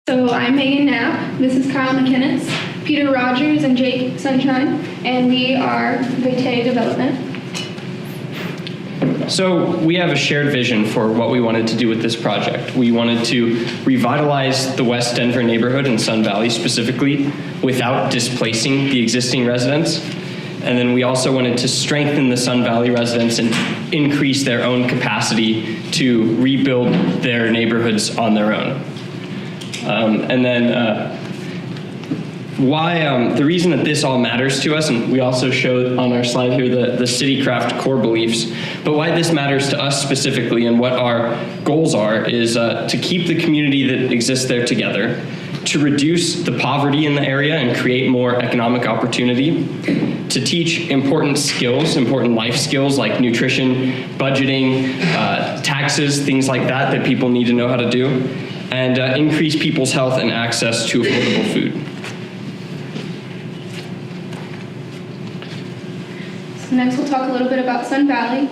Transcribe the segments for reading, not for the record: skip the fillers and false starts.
So I'm Megan Knapp, this is Kyle McKinnis, Peter Rogers, and Jake Sunshine, and we are Vitae Development. So we have a shared vision for what we wanted to do with this project. We wanted to revitalize the West Denver neighborhood and Sun Valley specifically without displacing the existing residents. And then we also wanted to strengthen the Sun Valley residents and increase their own capacity to rebuild their neighborhoods on their own. The reason that this all matters to us, and we also showed on our slide here the CityCraft core beliefs, but why this matters to us specifically and what our goals are is to keep the community that exists there together, to reduce the poverty in the area and create more economic opportunity, to teach important skills, important life skills like nutrition, budgeting, taxes, things like that people need to know how to do, and increase people's health and access to affordable food. So next we'll talk a little bit about Sun Valley.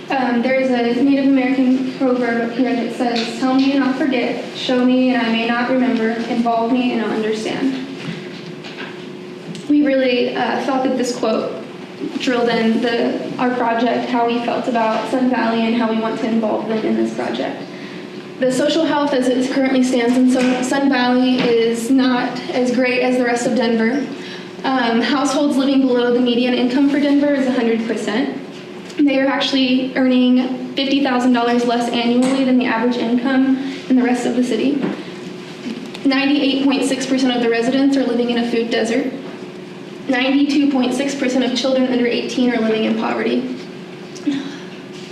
There is a Native American proverb up here that says, "Tell me and I'll forget, show me and I may not remember, involve me and I'll understand." We really felt that this quote drilled in our project, how we felt about Sun Valley and how we want to involve them in this project. The social health as it currently stands in Sun Valley is not as great as the rest of Denver. Households living below the median income for Denver is 100%. They are actually earning $50,000 less annually than the average income in the rest of the city. 98.6% of the residents are living in a food desert. 92.6% of children under 18 are living in poverty.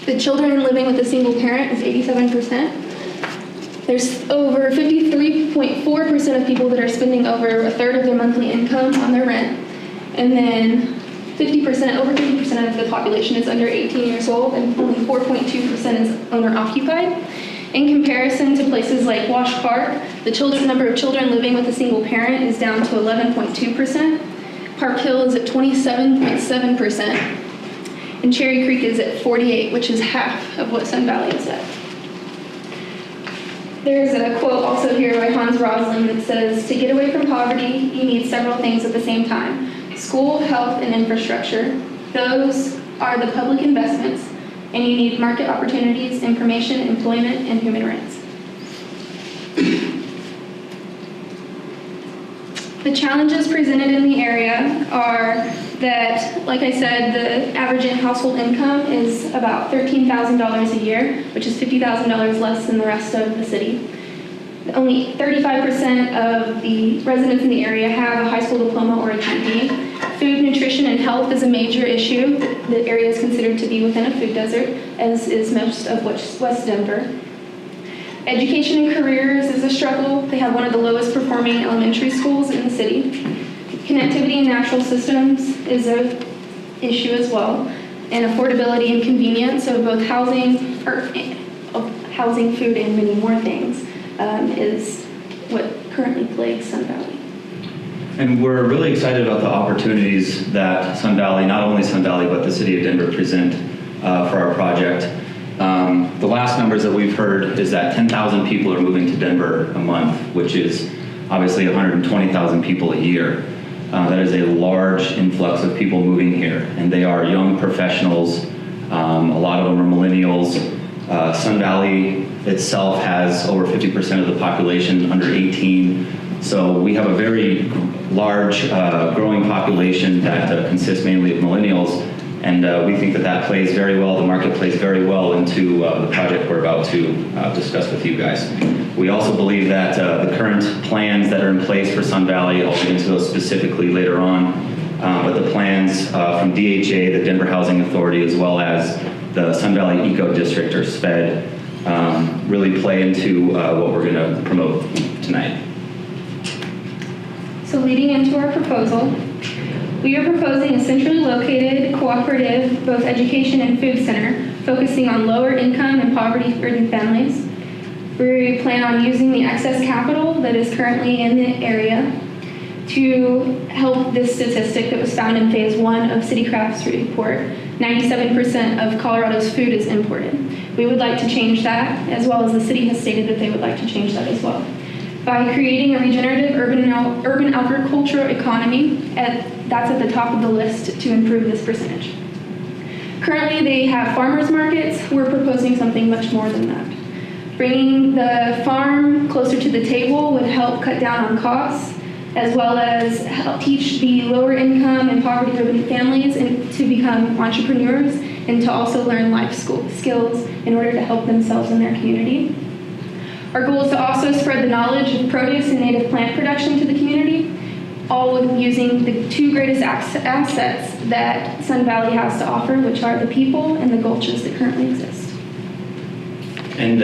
The children living with a single parent is 87%. There's over 53.4% of people that are spending over a third of their monthly income on their rent. And then over 50% of the population is under 18 years old, and only 4.2% is owner-occupied. In comparison to places like Wash Park, the number of children living with a single parent is down to 11.2%. Park Hill is at 27.7%. And Cherry Creek is at 48%, which is half of what Sun Valley is at. There's a quote also here by Hans Rosling that says, "To get away from poverty, you need several things at the same time: school, health, and infrastructure. Those are the public investments, and you need market opportunities, information, employment, and human rights." The challenges presented in the area are that, like I said, the average household income is about $13,000 a year, which is $50,000 less than the rest of the city. Only 35% of the residents in the area have a high school diploma or a GED. Food, nutrition, and health is a major issue. The area is considered to be within a food desert, as is most of West Denver. Education and careers is a struggle. They have one of the lowest performing elementary schools in the city. Connectivity and natural systems is an issue as well. And affordability and convenience of both housing, food, and many more things is what currently plagues Sun Valley. And we're really excited about the opportunities that Sun Valley, not only Sun Valley, but the city of Denver present for our project. The last numbers that we've heard is that 10,000 people are moving to Denver a month, which is obviously 120,000 people a year. That is a large influx of people moving here, and they are young professionals. A lot of them are millennials. Sun Valley itself has over 50% of the population under 18. So we have a very large growing population that consists mainly of millennials. And we think that plays very well, the market plays very well into the project we're about to discuss with you guys. We also believe that the current plans that are in place for Sun Valley, I'll get into those specifically later on, but the plans from DHA, the Denver Housing Authority, as well as the Sun Valley Eco District, or SPED, really play into what we're going to promote tonight. So leading into our proposal, we are proposing a centrally located, cooperative, both education and food center, focusing on lower income and poverty-ridden families. We plan on using the excess capital that is currently in the area to help this statistic that was found in phase 1 of CityCraft's report. 97% of Colorado's food is imported. We would like to change that, as well as the city has stated that they would like to change that as well. by creating a regenerative urban agricultural economy. That's at the top of the list to improve this percentage. Currently, they have farmers markets. We're proposing something much more than that. Bringing the farm closer to the table would help cut down on costs, as well as help teach the lower income and poverty-ridden families to become entrepreneurs and to also learn life skills in order to help themselves and their community. Our goal is to also spread the knowledge of produce and native plant production to the community, all with using the two greatest assets that Sun Valley has to offer, which are the people and the gulches that currently exist. And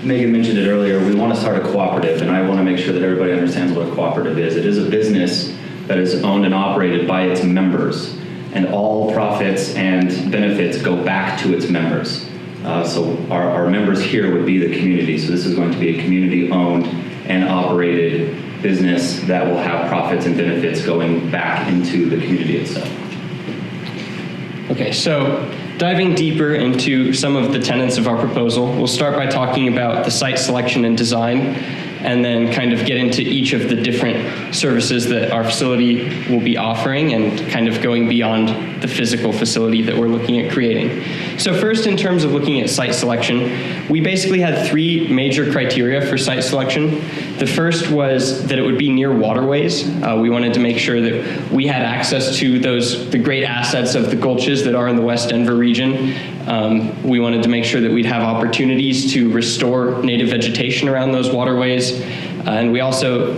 Megan mentioned it earlier, we want to start a cooperative, and I want to make sure that everybody understands what a cooperative is. It is a business that is owned and operated by its members, and all profits and benefits go back to its members. So our members here would be the community. So this is going to be a community-owned and operated business that will have profits and benefits going back into the community itself. Okay, so diving deeper into some of the tenets of our proposal, we'll start by talking about the site selection and design, and then kind of get into each of the different services that our facility will be offering and kind of going beyond the physical facility that we're looking at creating. So first, in terms of looking at site selection, we basically had three major criteria for site selection. The first was that it would be near waterways. We wanted to make sure that we had access to the great assets of the gulches that are in the West Denver region. We wanted to make sure that we'd have opportunities to restore native vegetation around those waterways. And we also,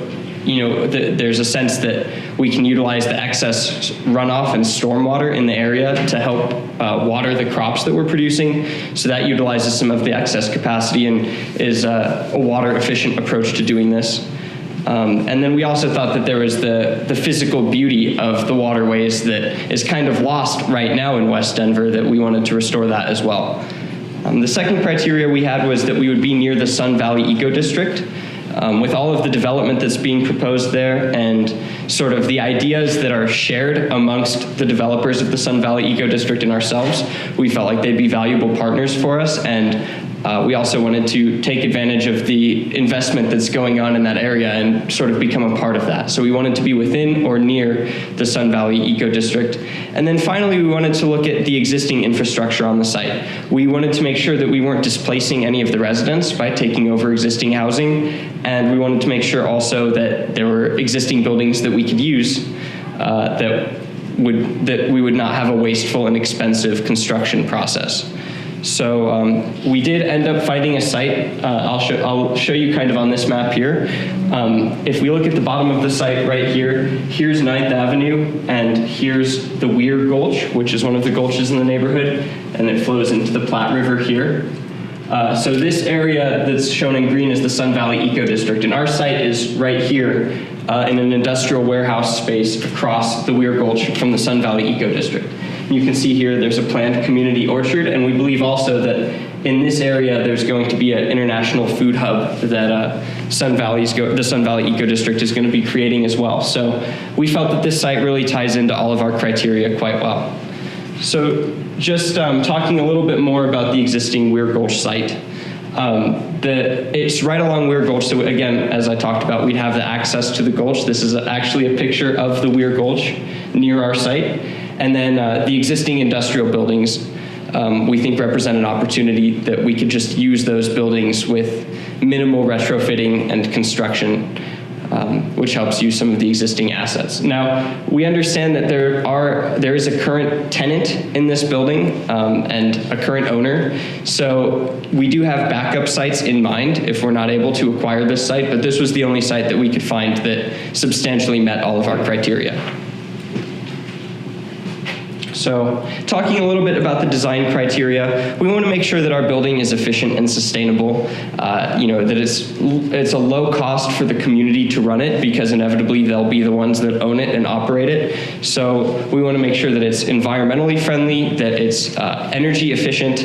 there's a sense that we can utilize the excess runoff and stormwater in the area to help water the crops that we're producing. So that utilizes some of the excess capacity and is a water efficient approach to doing this. And then we also thought that there was the physical beauty of the waterways that is kind of lost right now in West Denver, that we wanted to restore that as well. The second criteria we had was that we would be near the Sun Valley Eco District. With all of the development that's being proposed there and sort of the ideas that are shared amongst the developers of the Sun Valley Eco District and ourselves, we felt like they'd be valuable partners for us, and we also wanted to take advantage of the investment that's going on in that area and sort of become a part of that. So we wanted to be within or near the Sun Valley Eco District. And then finally, we wanted to look at the existing infrastructure on the site. We wanted to make sure that we weren't displacing any of the residents by taking over existing housing, and we wanted to make sure also that there were existing buildings that we could use that we would not have a wasteful and expensive construction process. So we did end up finding a site. I'll show you kind of on this map here. If we look at the bottom of the site right here, here's 9th Avenue, and here's the Weir Gulch, which is one of the gulches in the neighborhood, and it flows into the Platte River here. So this area that's shown in green is the Sun Valley Eco District, and our site is right here in an industrial warehouse space across the Weir Gulch from the Sun Valley Eco District. You can see here there's a planned community orchard, and we believe also that in this area there's going to be an international food hub that the Sun Valley Eco District is going to be creating as well. So we felt that this site really ties into all of our criteria quite well. So just talking a little bit more about the existing Weir Gulch site. It's right along Weir Gulch, so again, as I talked about, we'd have the access to the gulch. This is actually a picture of the Weir Gulch near our site. And then the existing industrial buildings, we think represent an opportunity that we could just use those buildings with minimal retrofitting and construction, which helps use some of the existing assets. Now, we understand that there is a current tenant in this building and a current owner. So we do have backup sites in mind if we're not able to acquire this site, but this was the only site that we could find that substantially met all of our criteria. So talking a little bit about the design criteria, we want to make sure that our building is efficient and sustainable, that it's a low cost for the community to run it, because inevitably they'll be the ones that own it and operate it. So we want to make sure that it's environmentally friendly, that it's energy efficient,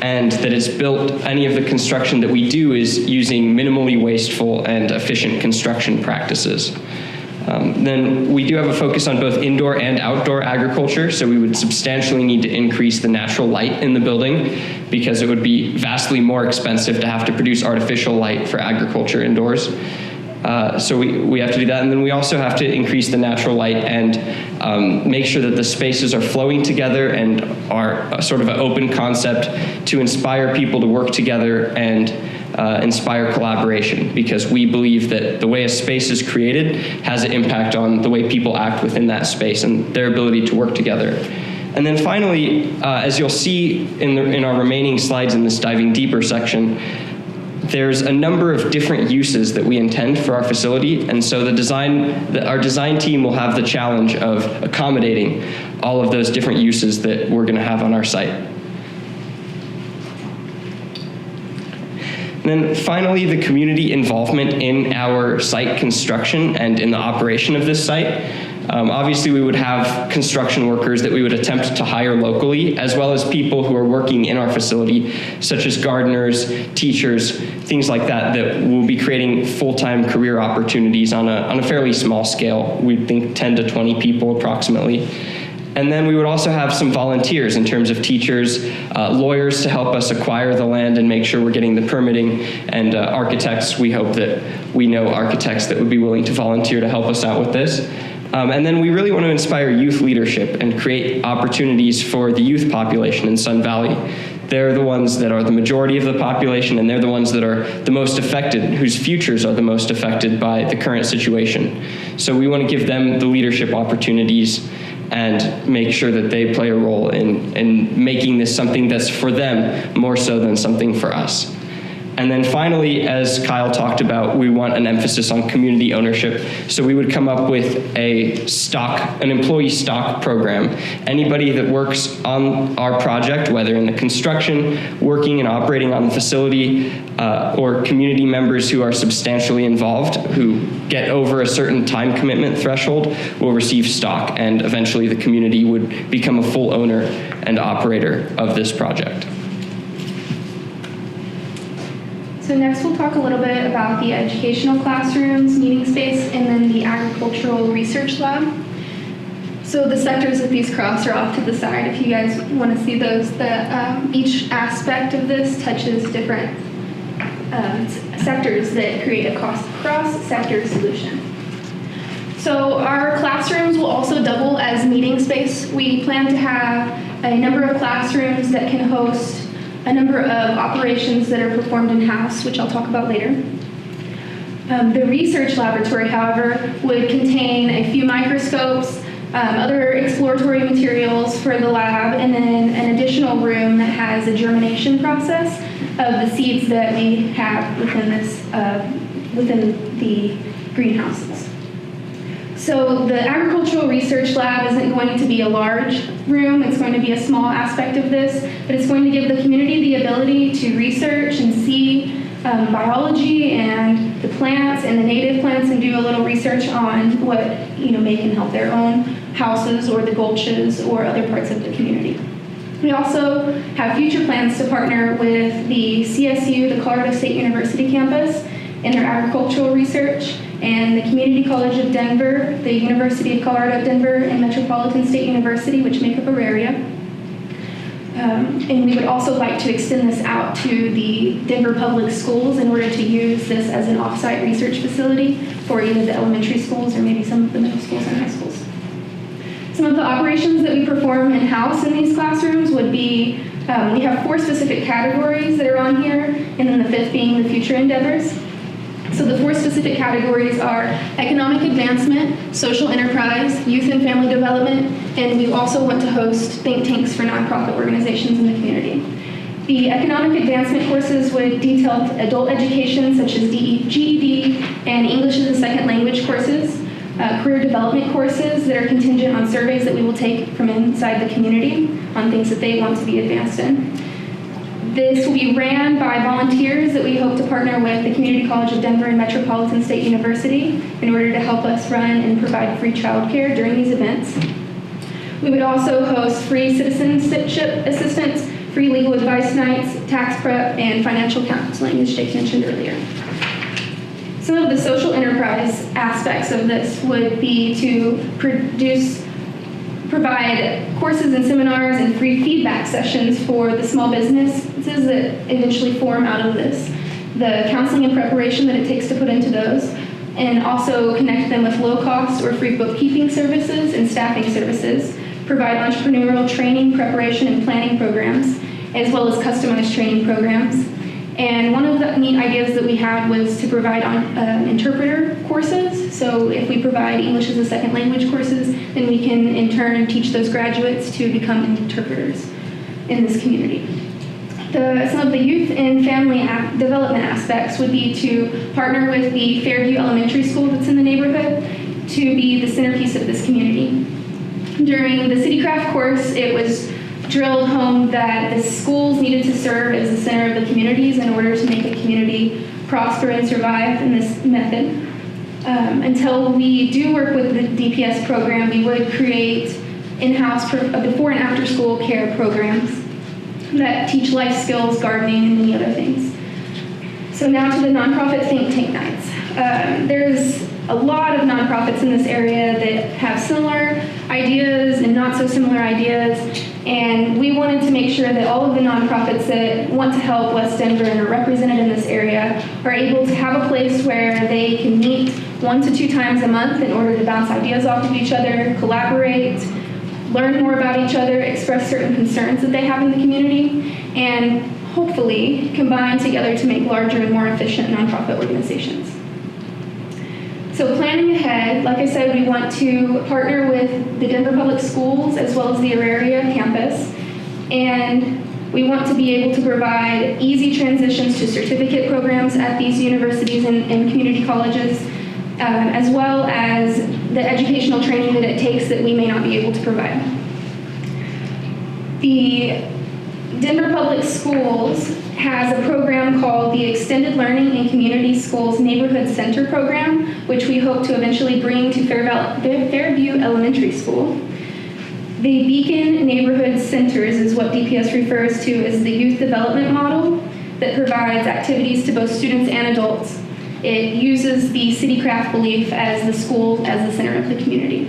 and that it's built, any of the construction that we do is using minimally wasteful and efficient construction practices. Then we do have a focus on both indoor and outdoor agriculture, so we would substantially need to increase the natural light in the building because it would be vastly more expensive to have to produce artificial light for agriculture indoors. So we have to do that, and then we also have to increase the natural light and make sure that the spaces are flowing together and are sort of an open concept to inspire people to work together and inspire collaboration, because we believe that the way a space is created has an impact on the way people act within that space and their ability to work together. And then finally, as you'll see in our remaining slides in this diving deeper section, there's a number of different uses that we intend for our facility, and so our design team will have the challenge of accommodating all of those different uses that we're going to have on our site. And then finally, the community involvement in our site construction and in the operation of this site. Obviously, we would have construction workers that we would attempt to hire locally, as well as people who are working in our facility, such as gardeners, teachers, things like that, that will be creating full-time career opportunities on a fairly small scale. We think 10 to 20 people approximately. And then we would also have some volunteers in terms of teachers, lawyers to help us acquire the land and make sure we're getting the permitting, and architects. We hope that we know architects that would be willing to volunteer to help us out with this. And then we really want to inspire youth leadership and create opportunities for the youth population in Sun Valley. They're the ones that are the majority of the population, and they're the ones that are the most affected, whose futures are the most affected by the current situation. So we want to give them the leadership opportunities and make sure that they play a role in making this something that's for them more so than something for us. And then finally, as Kyle talked about, we want an emphasis on community ownership. So we would come up with an employee stock program. Anybody that works on our project, whether in the construction, working and operating on the facility, or community members who are substantially involved, who get over a certain time commitment threshold, will receive stock, and eventually the community would become a full owner and operator of this project. So next we'll talk a little bit about the educational classrooms, meeting space, and then the agricultural research lab. So the sectors that these cross are off to the side. If you guys want to see those, each aspect of this touches different sectors that create a cross-sector solution. So our classrooms will also double as meeting space. We plan to have a number of classrooms that can host a number of operations that are performed in-house, which I'll talk about later. The research laboratory, however, would contain a few microscopes, other exploratory materials for the lab, and then an additional room that has a germination process of the seeds that we have within the greenhouses. So the agricultural research lab isn't going to be a large room. It's going to be a small aspect of this, but it's going to give the community the ability to research and see biology and the plants and the native plants, and do a little research on what may can help their own houses or the gulches or other parts of the community. We also have future plans to partner with the CSU, the Colorado State University campus, in their agricultural research, and the Community College of Denver, the University of Colorado at Denver, and Metropolitan State University, which make up Auraria. And we would also like to extend this out to the Denver Public Schools in order to use this as an off-site research facility for either the elementary schools or maybe some of the middle schools and high schools. Some of the operations that we perform in-house in these classrooms would be, we have 4 specific categories that are on here, and then the 5th being the future endeavors. So the 4 specific categories are economic advancement, social enterprise, youth and family development, and we also want to host think tanks for nonprofit organizations in the community. The economic advancement courses would detail adult education such as GED and English as a second language courses, career development courses that are contingent on surveys that we will take from inside the community on things that they want to be advanced in. This will be ran by volunteers that we hope to partner with the Community College of Denver and Metropolitan State University in order to help us run and provide free childcare during these events. We would also host free citizenship assistance, free legal advice nights, tax prep, and financial counseling, as Jake mentioned earlier. Some of the social enterprise aspects of this would be to provide courses and seminars and free feedback sessions for the small businesses that eventually form out of this, the counseling and preparation that it takes to put into those, and also connect them with low-cost or free bookkeeping services and staffing services, provide entrepreneurial training, preparation, and planning programs, as well as customized training programs. And one of the neat ideas that we had was to provide interpreter courses. So if we provide English as a second language courses, then we can in turn teach those graduates to become interpreters in this community. Some of the youth and family development aspects would be to partner with the Fairview Elementary School that's in the neighborhood to be the centerpiece of this community. During the City Craft course, it was drilled home that the schools needed to serve as the center of the communities in order to make a community prosper and survive in this method. Until we do work with the DPS program, we would create in-house before and after school care programs that teach life skills, gardening, and many other things. So now to the nonprofit think tank nights. There's a lot of nonprofits in this area that have similar ideas and not so similar ideas, and we wanted to make sure that all of the nonprofits that want to help West Denver and are represented in this area are able to have a place where they can meet 1 to 2 times a month in order to bounce ideas off of each other, collaborate, learn more about each other, express certain concerns that they have in the community, and hopefully combine together to make larger and more efficient nonprofit organizations. So planning ahead, like I said, we want to partner with the Denver Public Schools as well as the Auraria campus, and we want to be able to provide easy transitions to certificate programs at these universities and community colleges, as well as the educational training that it takes that we may not be able to provide. The Denver Public Schools has a program called the Extended Learning in Community Schools Neighborhood Center Program, which we hope to eventually bring to Fairview Elementary School. The Beacon Neighborhood Centers is what DPS refers to as the youth development model that provides activities to both students and adults. It uses the City Craft belief as the school as the center of the community.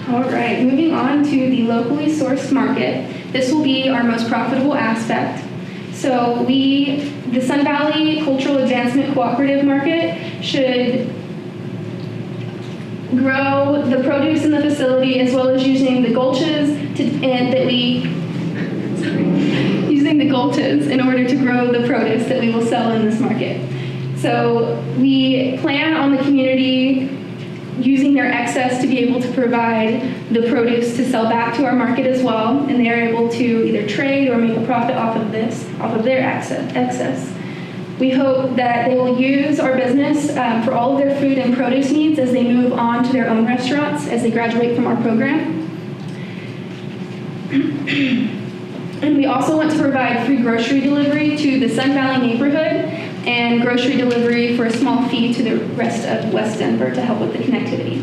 All right, moving on to the locally sourced market. This will be our most profitable aspect. So the Sun Valley Cultural Advancement Cooperative Market should grow the produce in the facility as well as using the gulches using the gulches in order to grow the produce that we will sell in this market. So we plan on the community using their excess to be able to provide the produce to sell back to our market as well, and they are able to either trade or make a profit off of their excess. We hope that they will use our business for all of their food and produce needs as they move on to their own restaurants as they graduate from our program. And we also want to provide free grocery delivery to the Sun Valley neighborhood and grocery delivery for a small fee to the rest of West Denver to help with the connectivity.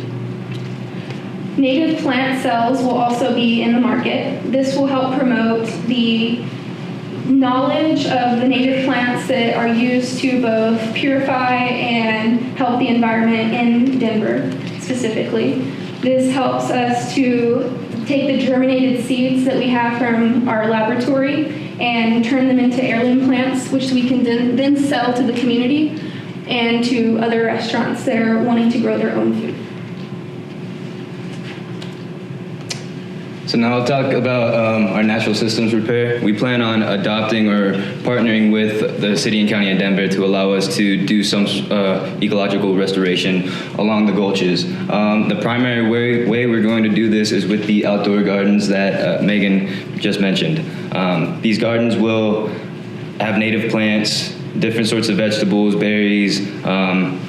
Native plant sales will also be in the market. This will help promote the knowledge of the native plants that are used to both purify and help the environment in Denver specifically. This helps us to take the germinated seeds that we have from our laboratory and turn them into heirloom plants, which we can then sell to the community and to other restaurants that are wanting to grow their own food. So now I'll talk about our natural systems repair. We plan on adopting or partnering with the city and county of Denver to allow us to do some ecological restoration along the gulches. The primary way we're going to do this is with the outdoor gardens that Megan just mentioned. These gardens will have native plants, different sorts of vegetables, berries, and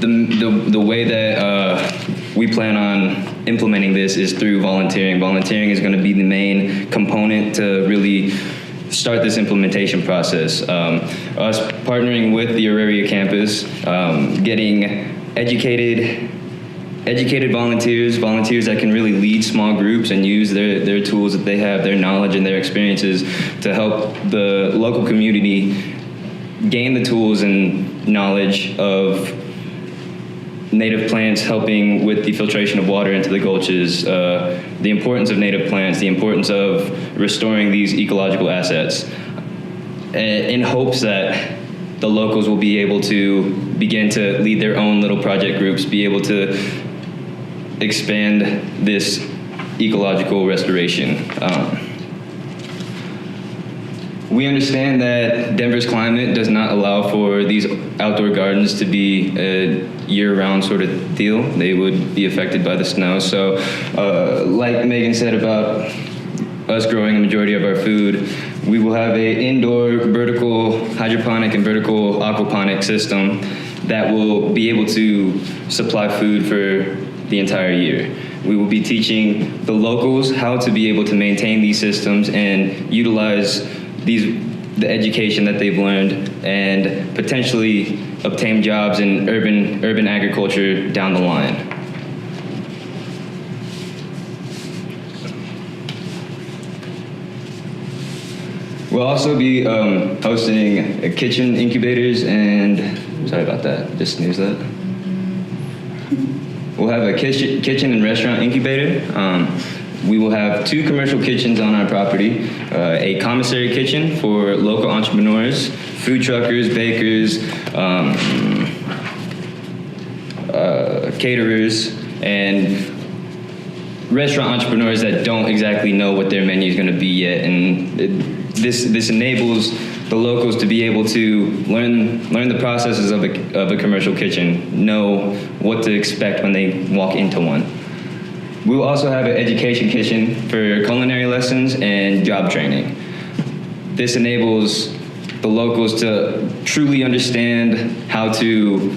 the way that we plan on implementing this is through volunteering. Volunteering is going to be the main component to really start this implementation process. Us partnering with the Auraria campus, getting educated educated volunteers that can really lead small groups and use their tools that they have, their knowledge and their experiences to help the local community gain the tools and knowledge of native plants helping with the filtration of water into the gulches, the importance of native plants, the importance of restoring these ecological assets, in hopes that the locals will be able to begin to lead their own little project groups, be able to expand this ecological restoration. We understand that Denver's climate does not allow for these outdoor gardens to be a year-round sort of deal. They would be affected by the snow. So like Megan said about us growing the majority of our food, we will have an indoor vertical hydroponic and vertical aquaponic system that will be able to supply food for the entire year. We will be teaching the locals how to be able to maintain these systems and utilize the education that they've learned and potentially obtain jobs in urban agriculture down the line. We'll also be hosting kitchen incubators and, sorry about that, just sneezed that. We'll have a kitchen and restaurant incubator. We will have 2 commercial kitchens on our property, a commissary kitchen for local entrepreneurs, food truckers, bakers, caterers, and restaurant entrepreneurs that don't exactly know what their menu is going to be yet. And this enables the locals to be able to learn the processes of a commercial kitchen, know what to expect when they walk into one. We will also have an education kitchen for culinary lessons and job training. This enables the locals to truly understand how to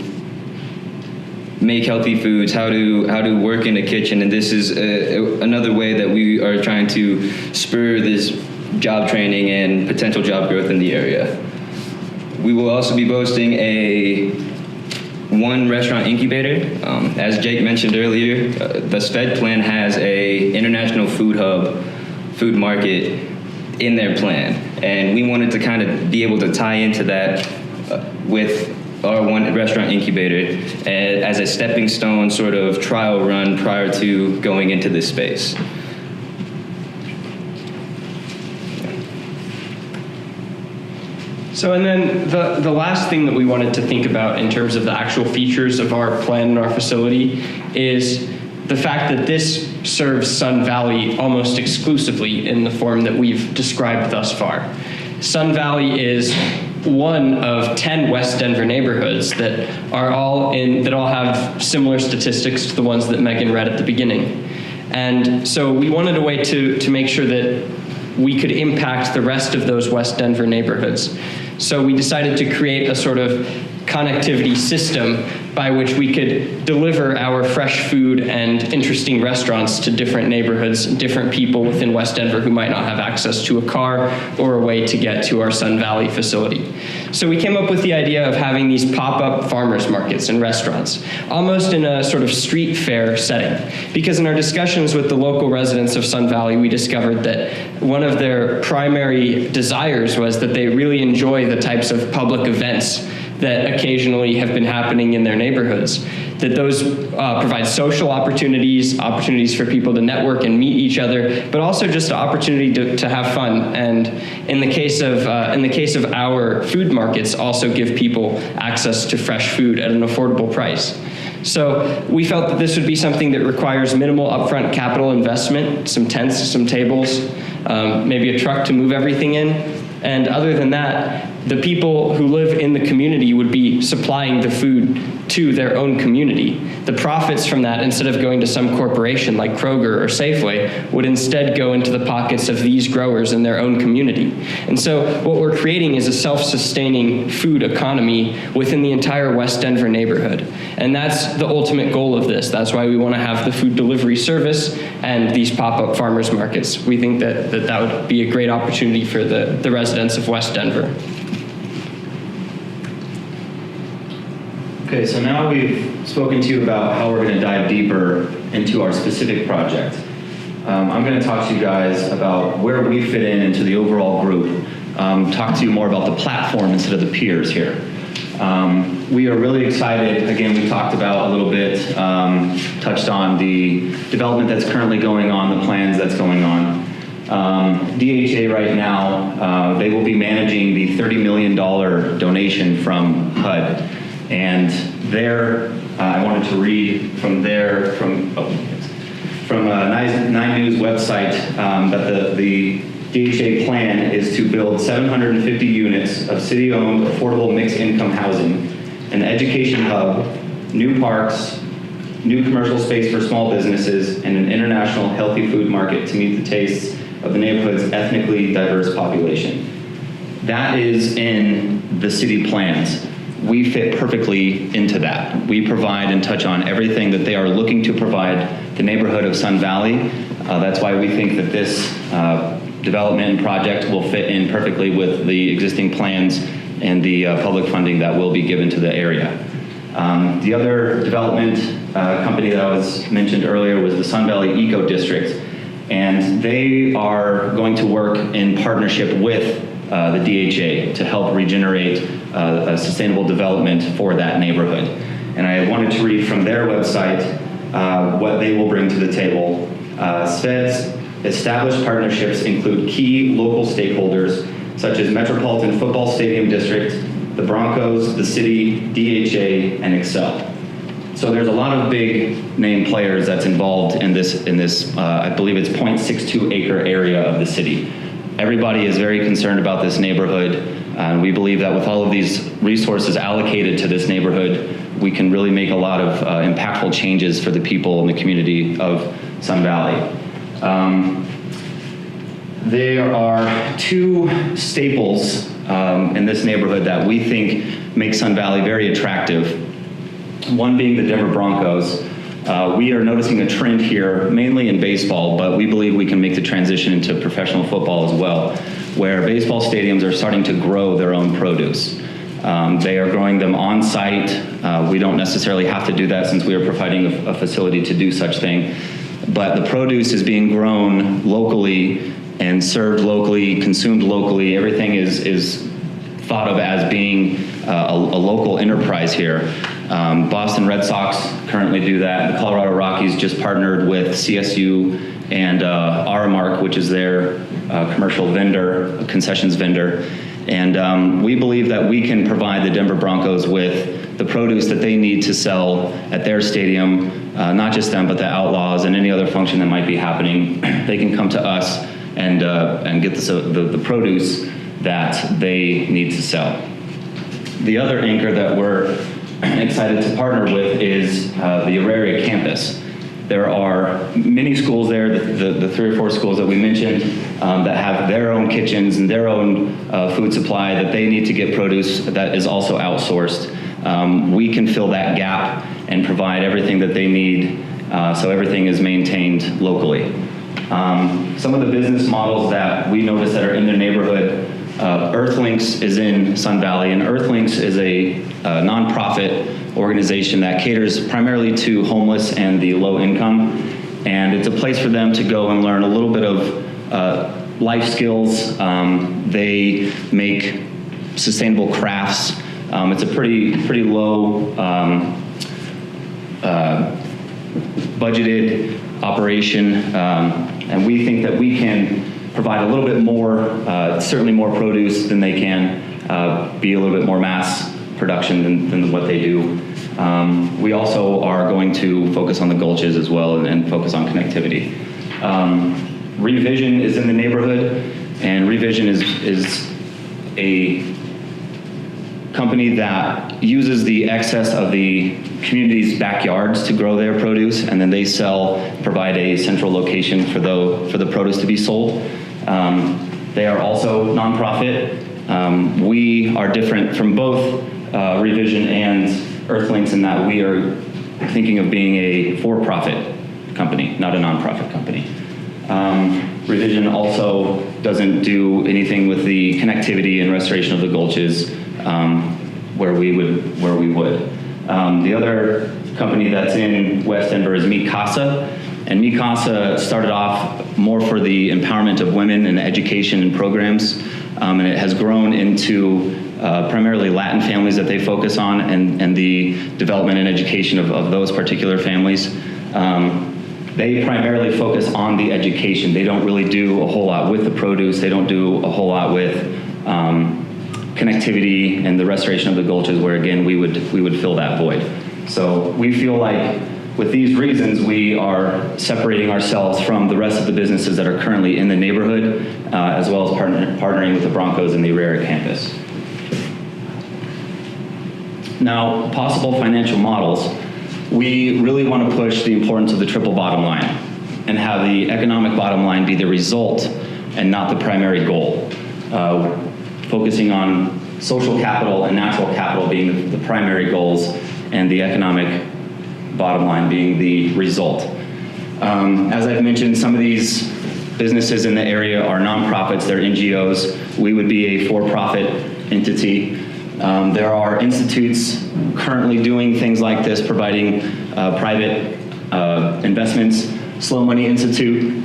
make healthy foods, how to work in a kitchen, and this is another way that we are trying to spur this job training and potential job growth in the area. We will also be boasting one restaurant incubator. As Jake mentioned earlier, the SPED plan has a international food hub, food market in their plan, and we wanted to kind of be able to tie into that with our one restaurant incubator as a stepping stone sort of trial run prior to going into this space. So, and then the last thing that we wanted to think about in terms of the actual features of our plan and our facility is the fact that this serves Sun Valley almost exclusively in the form that we've described thus far. Sun Valley is one of 10 West Denver neighborhoods that all have similar statistics to the ones that Megan read at the beginning. And so we wanted a way to make sure that we could impact the rest of those West Denver neighborhoods. So we decided to create a sort of connectivity system by which we could deliver our fresh food and interesting restaurants to different neighborhoods, different people within West Denver who might not have access to a car or a way to get to our Sun Valley facility. So we came up with the idea of having these pop-up farmers markets and restaurants, almost in a sort of street fair setting. Because in our discussions with the local residents of Sun Valley, we discovered that one of their primary desires was that they really enjoy the types of public events that occasionally have been happening in their neighborhoods, that those provide social opportunities for people to network and meet each other, but also just an opportunity to have fun. And in the case of our food markets, also give people access to fresh food at an affordable price. So we felt that this would be something that requires minimal upfront capital investment, some tents, some tables, maybe a truck to move everything in. And other than that, the people who live in the community would be supplying the food to their own community. The profits from that, instead of going to some corporation like Kroger or Safeway, would instead go into the pockets of these growers in their own community. And so what we're creating is a self-sustaining food economy within the entire West Denver neighborhood. And that's the ultimate goal of this. That's why we want to have the food delivery service and these pop-up farmers markets. We think that would be a great opportunity for the residents of West Denver. Okay, so now we've spoken to you about how we're going to dive deeper into our specific project. I'm going to talk to you guys about where we fit in into the overall group. Talk to you more about the platform instead of the peers here. We are really excited. Again, we talked about a little bit, touched on the development that's currently going on, the plans that's going on. DHA right now, they will be managing the $30 million donation from HUD. And there, I wanted to read from there, from 9 News website, that the DHA plan is to build 750 units of city-owned affordable mixed-income housing, an education hub, new parks, new commercial space for small businesses, and an international healthy food market to meet the tastes of the neighborhood's ethnically diverse population. That is in the city plans. We fit perfectly into that. We provide and touch on everything that they are looking to provide the neighborhood of Sun Valley. That's why we think that this development and project will fit in perfectly with the existing plans and the public funding that will be given to the area. The other development company that was mentioned earlier was the Sun Valley Eco District, and they are going to work in partnership with the DHA to help regenerate a sustainable development for that neighborhood. And I wanted to read from their website what they will bring to the table. Says, established partnerships include key local stakeholders such as Metropolitan Football Stadium District, the Broncos, the city, DHA, and Excel. So there's a lot of big name players that's involved in this I believe it's 0.62 acre area of the city. Everybody is very concerned about this neighborhood, and we believe that with all of these resources allocated to this neighborhood, we can really make a lot of impactful changes for the people in the community of Sun Valley. There are two staples in this neighborhood that we think make Sun Valley very attractive. One being the Denver Broncos. We are noticing a trend here, mainly in baseball, but we believe we can make the transition into professional football as well, where baseball stadiums are starting to grow their own produce. They are growing them on site. We don't necessarily have to do that since we are providing a facility to do such thing. But the produce is being grown locally and served locally, consumed locally. Everything is thought of as being a local enterprise here. Boston Red Sox currently do that. The Colorado Rockies just partnered with CSU and Aramark, which is their commercial vendor, concessions vendor. And we believe that we can provide the Denver Broncos with the produce that they need to sell at their stadium, not just them, but the Outlaws and any other function that might be happening. They can come to us and get the produce that they need to sell. The other anchor that we're excited to partner with is the Auraria campus. There are many schools there, the 3 or 4 schools that we mentioned, that have their own kitchens and their own food supply that they need to get produce that is also outsourced. We can fill that gap and provide everything that they need, so everything is maintained locally. Some of the business models that we notice that are in the neighborhood, Earthlinks is in Sun Valley, and Earthlinks is a nonprofit organization that caters primarily to homeless and the low income, and it's a place for them to go and learn a little bit of life skills. They make sustainable crafts. It's a pretty low budgeted operation, and we think that we can provide a little bit more, certainly more produce than they can, be a little bit more mass production than what they do. We also are going to focus on the gulches as well and focus on connectivity. Revision is in the neighborhood, and Revision is a company that uses the excess of the community's backyards to grow their produce, and then they provide a central location for the produce to be sold. They are also nonprofit. We are different from both Revision and Earthlinks in that we are thinking of being a for-profit company, not a nonprofit company. Revision also doesn't do anything with the connectivity and restoration of the gulches where we would. The other company that's in West Denver is Mi Casa, and Mi Casa started off more for the empowerment of women and education and programs, and it has grown into primarily Latin families that they focus on, and the development and education of those particular families. They primarily focus on the education. They don't really do a whole lot with the produce. They don't do a whole lot with connectivity and the restoration of the gulches, where again we would fill that void. So we feel like with these reasons we are separating ourselves from the rest of the businesses that are currently in the neighborhood, as well as partnering with the Broncos and the Aurora campus. Now, possible financial models. We really want to push the importance of the triple bottom line and have the economic bottom line be the result and not the primary goal. Focusing on social capital and natural capital being the primary goals and the economic bottom line being the result. As I've mentioned, some of these businesses in the area are nonprofits, they're NGOs. We would be a for-profit entity. There are institutes currently doing things like this, providing private investments. Slow Money Institute,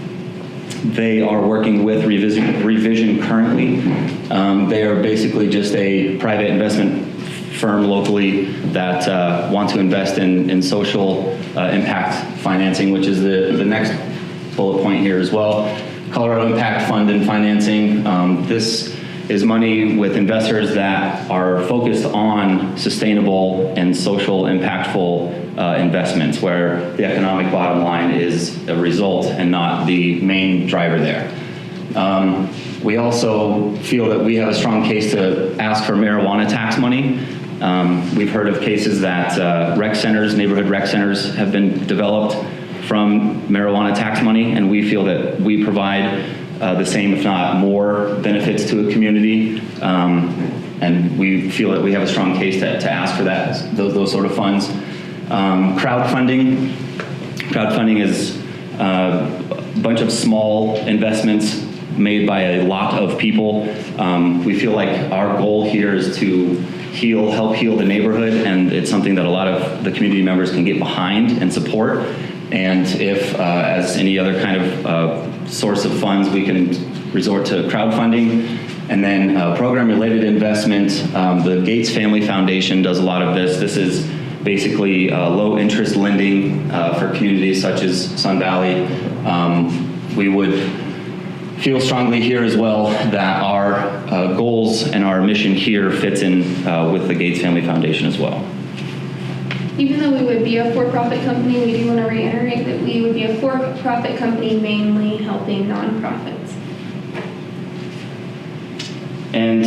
they are working with Revision currently. They are basically just a private investment firm locally that want to invest in social impact financing, which is the next bullet point here as well. Colorado Impact Fund and Financing. This is money with investors that are focused on sustainable and social impactful investments, where the economic bottom line is a result and not the main driver there. We also feel that we have a strong case to ask for marijuana tax money. We've heard of cases that rec centers, neighborhood rec centers have been developed from marijuana tax money, and we feel that we provide the same, if not more, benefits to a community, and we feel that we have a strong case to ask for those sort of funds. Crowdfunding. Crowdfunding is a bunch of small investments made by a lot of people. We feel like our goal here is to help heal the neighborhood, and it's something that a lot of the community members can get behind and support. And if, as any other kind of source of funds, we can resort to crowdfunding. And then program-related investment. The Gates Family Foundation does a lot of this. This is basically low-interest lending for communities such as Sun Valley. We would feel strongly here as well that our goals and our mission here fits in with the Gates Family Foundation as well. Even though we would be a for-profit company, we do want to reiterate that we would be a for-profit company mainly helping nonprofits. And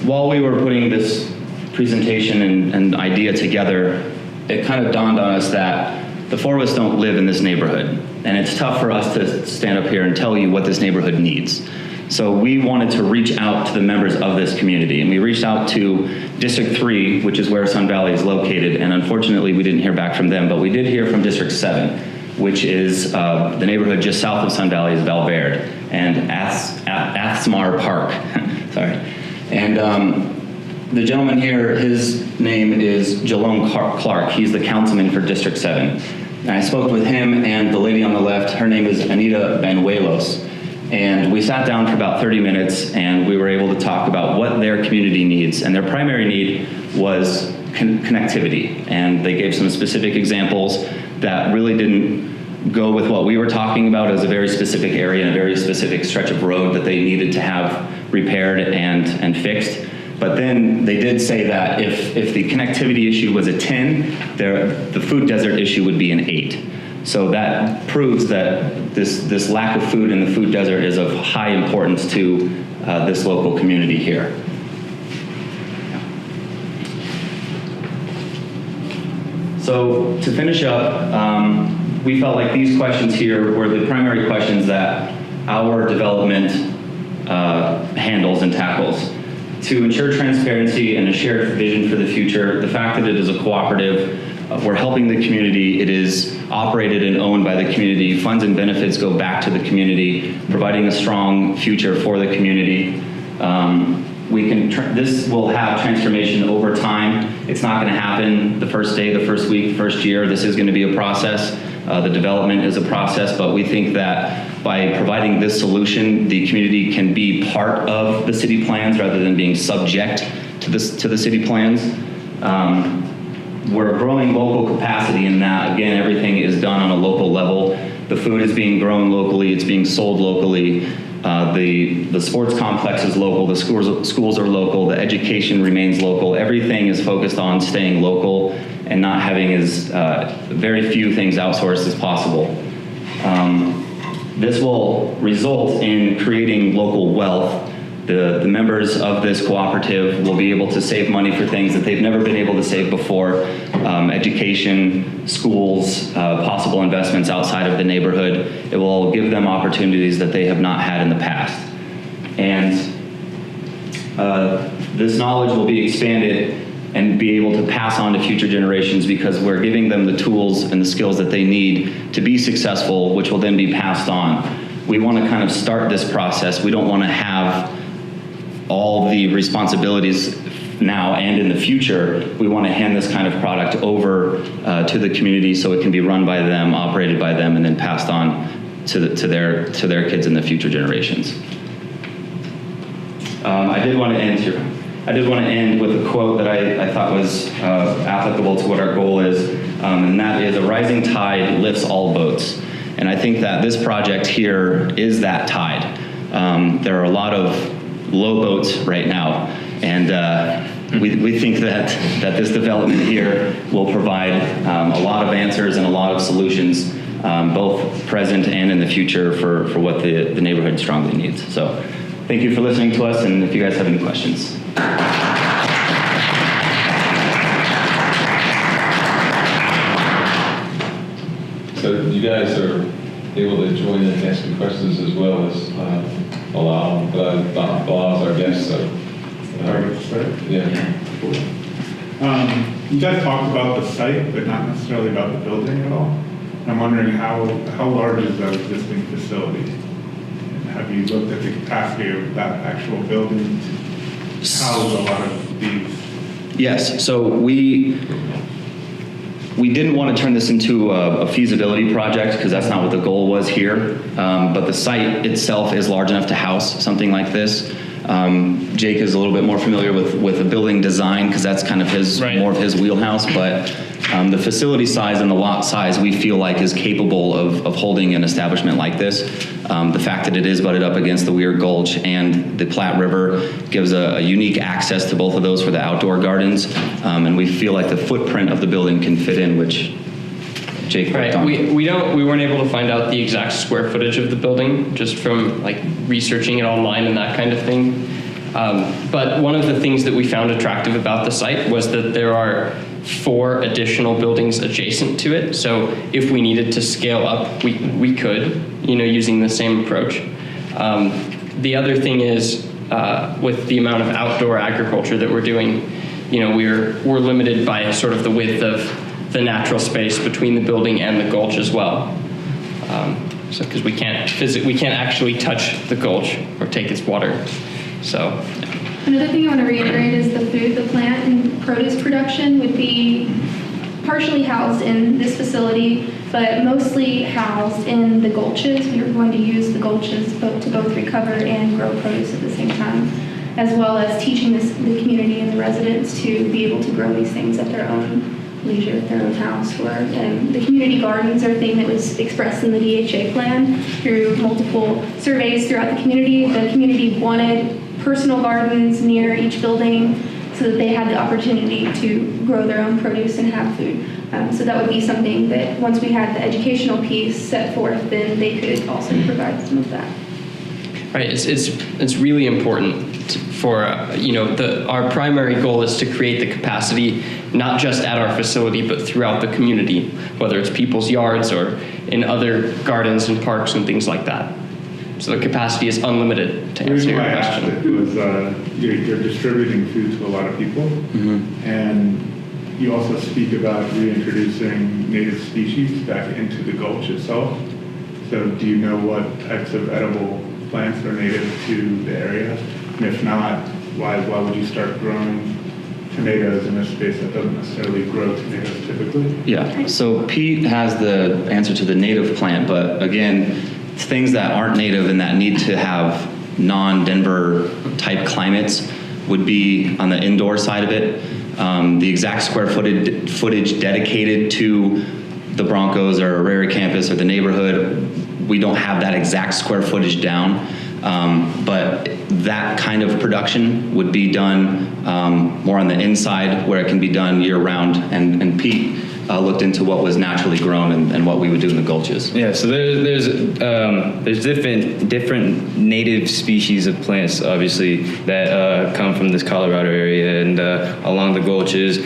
while we were putting this presentation and idea together, it kind of dawned on us that the four of us don't live in this neighborhood. And it's tough for us to stand up here and tell you what this neighborhood needs. So we wanted to reach out to the members of this community, and we reached out to District 3, which is where Sun Valley is located, and unfortunately we didn't hear back from them, but we did hear from District 7, which is the neighborhood just south of Sun Valley is Valverde, and Athmar Park, sorry. And the gentleman here, his name is Jalone Clark. He's the councilman for District 7. And I spoke with him and the lady on the left, her name is Anita Banuelos. And we sat down for about 30 minutes and we were able to talk about what their community needs. And their primary need was connectivity. And they gave some specific examples that really didn't go with what we were talking about as a very specific area and a very specific stretch of road that they needed to have repaired and fixed. But then they did say that if the connectivity issue was a 10, the food desert issue would be an 8. So that proves that this lack of food in the food desert is of high importance to this local community here. So to finish up, we felt like these questions here were the primary questions that our development handles and tackles. To ensure transparency and a shared vision for the future, the fact that it is a cooperative, we're helping the community, it is operated and owned by the community, funds and benefits go back to the community, providing a strong future for the community. this will have transformation over time. It's not going to happen the first day, the first week, the first year. This is going to be a process. The development is a process, but we think that by providing this solution, the community can be part of the city plans rather than being subject to the city plans. We're growing local capacity in that, again, everything is done on a local level. The food is being grown locally, it's being sold locally. The sports complex is local, the schools are local, the education remains local. Everything is focused on staying local and not having as very few things outsourced as possible. This will result in creating local wealth. The members of this cooperative will be able to save money for things that they've never been able to save before. Education, schools, possible investments outside of the neighborhood. It will give them opportunities that they have not had in the past. And this knowledge will be expanded and be able to pass on to future generations because we're giving them the tools and the skills that they need to be successful, which will then be passed on. We want to kind of start this process. We don't want to have all the responsibilities now and in the future. We want to hand this kind of product over to the community so it can be run by them, operated by them, and then passed on to their kids in the future generations. I did want to end with a quote that I thought was applicable to what our goal is, and that is, "A rising tide lifts all boats." And I think that this project here is that tide. There are a lot of low boats right now, and we think that this development here will provide a lot of answers and a lot of solutions, both present and in the future for what the neighborhood strongly needs. So thank you for listening to us, and if you guys have any questions. So you guys are able to join in asking questions as well as Bilal's our guest, so. Yeah. You guys talked about the site, but not necessarily about the building at all. I'm wondering how large is the existing facility? And have you looked at the capacity of that actual building to house a lot of these? Yes, so we didn't want to turn this into a feasibility project because that's not what the goal was here. But the site itself is large enough to house something like this. Jake is a little bit more familiar with the building design because that's kind of more of his wheelhouse. But the facility size and the lot size we feel like is capable of holding an establishment like this. The fact that it is butted up against the Weir Gulch and the Platte River gives a unique access to both of those for the outdoor gardens. And we feel like the footprint of the building can fit in, which Jake worked on. We weren't able to find out the exact square footage of the building just from like researching it online and that kind of thing. But one of the things that we found attractive about the site was that there are 4 additional buildings adjacent to it. So if we needed to scale up, we could, using the same approach. The other thing is with the amount of outdoor agriculture that we're doing, we're limited by sort of the width of the natural space between the building and the gulch as well. So because we can't actually touch the gulch or take its water. So. Another thing I want to reiterate is the food, the plant and produce production would be partially housed in this facility, but mostly housed in the gulches. We are going to use the gulches to both recover and grow produce at the same time, as well as teaching the community and the residents to be able to grow these things at their own leisure, at their own house. The community gardens are a thing that was expressed in the DHA plan through multiple surveys throughout the community. The community wanted personal gardens near each building so that they had the opportunity to grow their own produce and have food. So that would be something that once we had the educational piece set forth, then they could also provide some of that. Right, it's really important for our primary goal is to create the capacity not just at our facility but throughout the community, whether it's people's yards or in other gardens and parks and things like that. So the capacity is unlimited, to answer your question. The reason why I asked it was you're distributing food to a lot of people, and you also speak about reintroducing native species back into the gulch itself. So do you know what types of edible plants are native to the area? And if not, Why would you start growing tomatoes in a space that doesn't necessarily grow tomatoes typically? Yeah, so Pete has the answer to the native plant, but again, things that aren't native and that need to have non-Denver type climates would be on the indoor side of it. The exact square footage dedicated to the Broncos or Auraria campus or the neighborhood, we don't have that exact square footage down. But that kind of production would be done more on the inside where it can be done year round. And Pete looked into what was naturally grown and what we would do in the gulches. Yeah, so there's different native species of plants, obviously, that come from this Colorado area and along the gulches.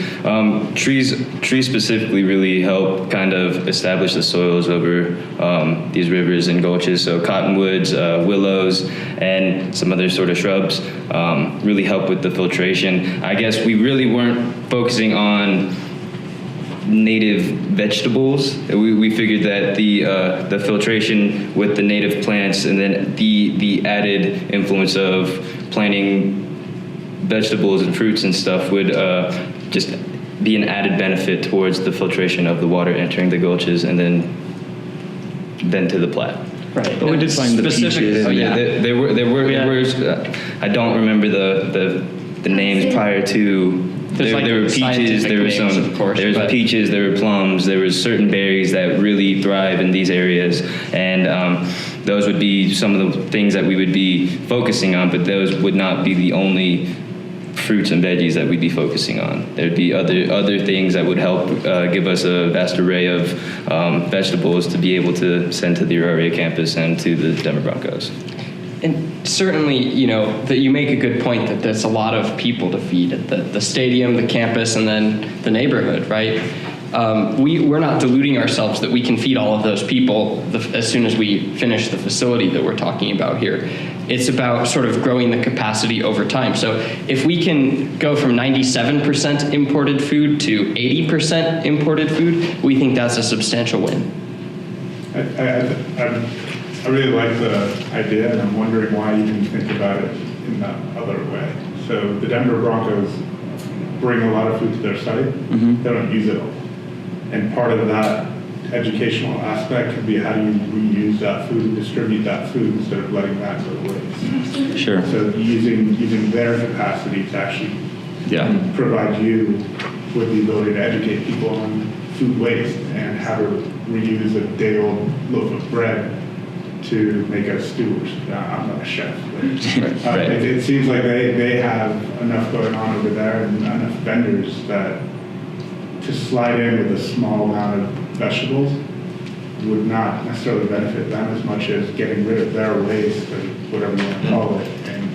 Trees specifically really help kind of establish the soils over these rivers and gulches. So cottonwoods, willows, and some other sort of shrubs really help with the filtration. I guess we really weren't focusing on native vegetables. We figured that the filtration with the native plants and then the added influence of planting vegetables and fruits and stuff would just be an added benefit towards the filtration of the water entering the gulches and then to the plat. Right. But we did find the peaches. Oh, yeah. There were I don't remember the names prior to. There's like There were peaches, scientific there were names, some, of course, there was but- peaches, there were plums, there was certain berries that really thrive in these areas, and those would be some of the things that we would be focusing on, but those would not be the only fruits and veggies that we'd be focusing on. There'd be other things that would help give us a vast array of vegetables to be able to send to the Auraria campus and to the Denver Broncos. And certainly, that you make a good point that there's a lot of people to feed at the stadium, the campus, and then the neighborhood, right? We're not deluding ourselves that we can feed all of those people as soon as we finish the facility that we're talking about here. It's about sort of growing the capacity over time. So if we can go from 97% imported food to 80% imported food, we think that's a substantial win. I really like the idea, and I'm wondering why you didn't think about it in that other way. So the Denver Broncos bring a lot of food to their site. Mm-hmm. They don't use it all. And part of that educational aspect could be how do you reuse that food and distribute that food instead of letting that go to waste. Sure. So using their capacity to actually Yeah. provide you with the ability to educate people on food waste and how to reuse a day-old loaf of bread to make a stew. I'm not a chef. But, Right. it seems like they have enough going on over there and enough vendors that to slide in with a small amount of vegetables would not necessarily benefit them as much as getting rid of their waste or whatever you want to call it and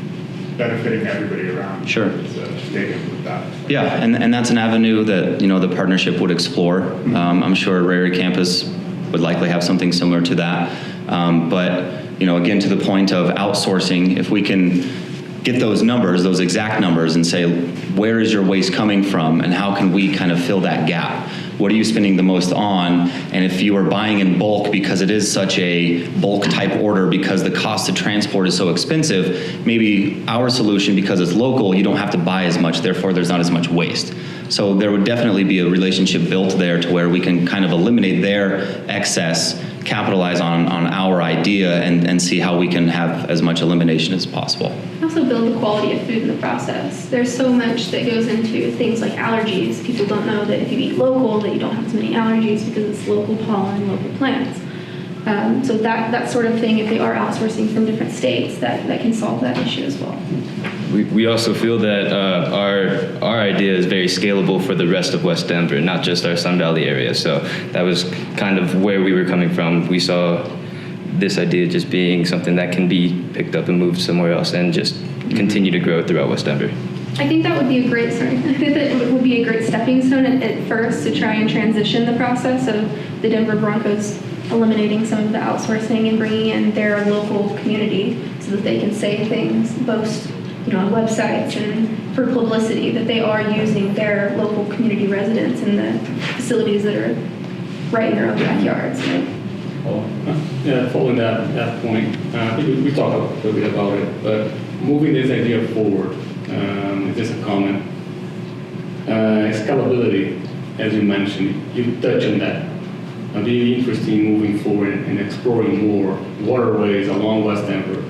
benefiting everybody around. Sure. the stadium with that. Yeah, and that's an avenue that the partnership would explore. I'm sure Auraria campus would likely have something similar to that. But again, to the point of outsourcing, if we can get those numbers, those exact numbers, and say where is your waste coming from, and how can we kind of fill that gap? What are you spending the most on? And if you are buying in bulk because it is such a bulk type order because the cost of transport is so expensive, maybe our solution, because it's local, you don't have to buy as much, therefore there's not as much waste. So there would definitely be a relationship built there to where we can kind of eliminate their excess, capitalize on our idea, and see how we can have as much elimination as possible. Also build the quality of food in the process. There's so much that goes into things like allergies. People don't know that if you eat local, that you don't have as many allergies because it's local pollen, local plants. So that sort of thing, if they are outsourcing from different states, that can solve that issue as well. We also feel that our idea is very scalable for the rest of West Denver, not just our Sun Valley area. So that was kind of where we were coming from. We saw this idea just being something that can be picked up and moved somewhere else and just continue to grow throughout West Denver. I think that would be a great stepping stone at first to try and transition the process of the Denver Broncos eliminating some of the outsourcing and bringing in their local community so that they can say things, boast on websites and for publicity that they are using their local community residents in the facilities that are right in their own backyards. Right? Well, yeah, following that point, I think we talked a little bit about it, but moving this idea forward, just a comment. Scalability, as you mentioned, you touched on that. I'd be interested in moving forward and exploring more waterways along West Denver.